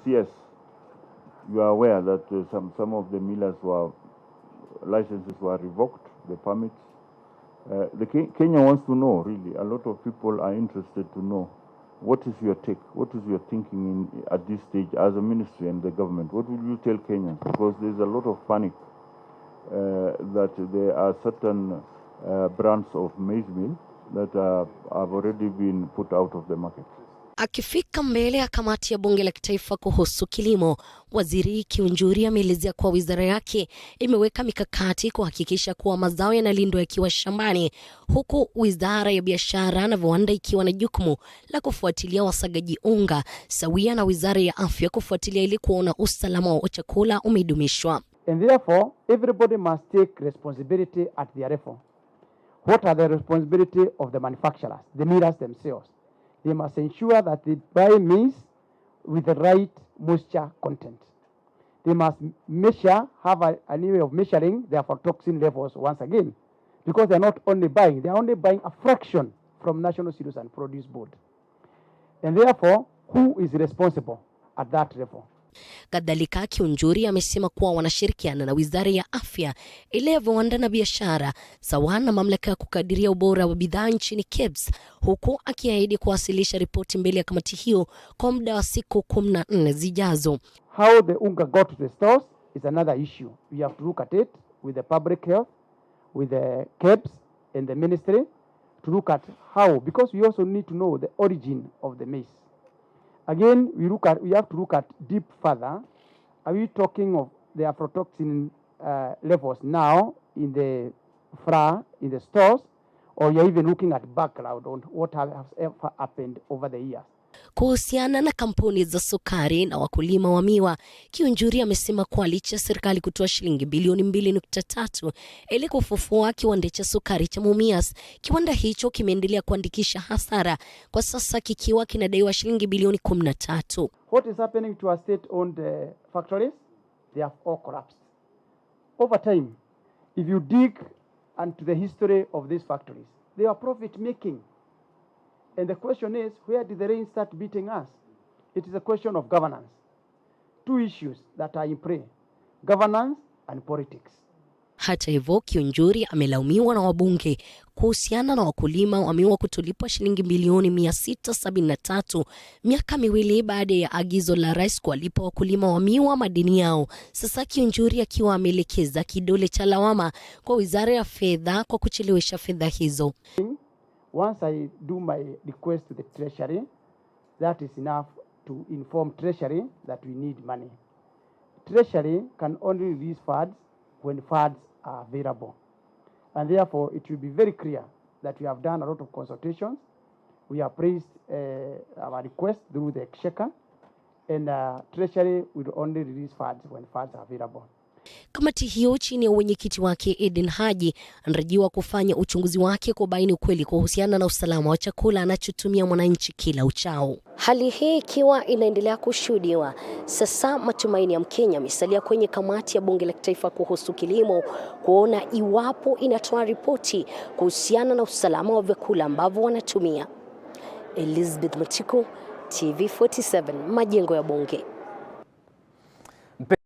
yes, you are aware that some of the millers licenses were revoked, the permits. Kenya wants to know, really. A lot of people are interested to know, what is your take? What is your thinking at this stage as a ministry and the government? What will you tell Kenyans? Because there's a lot of panic that there are certain brands of maize meal that have already been put out of the market. Akifika mbele ya kamati ya bunge la kitaifa kuhusu kilimo, Waziri Kiunjuri ameelezea kuwa wizara yake imeweka mikakati kuhakikisha kuwa mazao yanalindwa yakiwa shambani, huku wizara ya biashara na viwanda ikiwa na jukumu la kufuatilia wasagaji unga, sawia na wizara ya afya kufuatilia ili kuona usalama wa chakula umedumishwa. And therefore, everybody must take responsibility at their level. What are the responsibility of the manufacturers, the millers themselves? They must ensure that they buy maize with the right moisture content. They must have a new way of measuring their aflatoxin levels once again, because they're not only buying, they're only buying a fraction from National Cereals and Produce Board. And therefore, who is responsible at that level? Kadhalika, Kiunjuri amesema kuwa wanashirikiana na wizara ya afya, ile ya viwanda na biashara, sawa na mamlaka ya kukadiria ubora wa bidhaa nchini KEBS, huku akiahidi kuwasilisha ripoti mbele ya kamati hiyo kwa muda wa siku 14 zijazo. How the unga got to the stores is another issue. We have to look at it with the public health, with the KEBS and the ministry to look at how, because we also need to know the origin of the maize. Again, we have to look at deep further. Are we talking of the aflatoxin levels now in the flour, in the stores, or you're even looking at background on what has ever happened over the years? Kuhusiana na kampuni za sukari na wakulima wa miwa, Kiunjuri amesema kuwa licha serikali kutoa shilingi bilioni 2.3 ili kufufua kiwanda cha sukari cha Mumias, kiwanda hicho kimeendelea kuandikisha hasara, kwa sasa kikiwa kinadaiwa shilingi bilioni 13. What is happening to our state-owned factories? They have all collapsed. Over time, if you dig into the history of these factories, they are profit-making. And the question is, where did the rain start beating us? It is a question of governance. Two issues that are in play: governance and politics. Hata hivyo, Kiunjuri amelaumiwa na wabunge kuhusiana na wakulima wa miwa kutolipwa shilingi bilioni 673 miaka miwili baada ya agizo la rais kuwalipa wakulima wa miwa madeni yao. Sasa Kiunjuri akiwa ameelekeza kidole cha lawama kwa wizara ya fedha kwa kuchelewesha fedha hizo. Once I do my request to the Treasury, that is enough to inform Treasury that we need money. Treasury can only release funds when funds are available. And therefore, it will be very clear that we have done a lot of consultations. We have raised our request through the Exchequer, and Treasury will only release funds when funds are available. Kamati hiyo chini ya mwenyekiti wake Eden Haji anatarajiwa kufanya uchunguzi wake kubaini ukweli kuhusiana na usalama wa chakula anachotumia mwananchi kila uchao. Hali hii ikiwa inaendelea kushuhudiwa, sasa matumaini ya Mkenya yamesalia kwenye kamati ya bunge la kitaifa kuhusu kilimo kuona iwapo inatoa ripoti kuhusiana na usalama wa vyakula ambavyo wanatumia. Elizabeth Machiko, TV47, majengo ya bunge.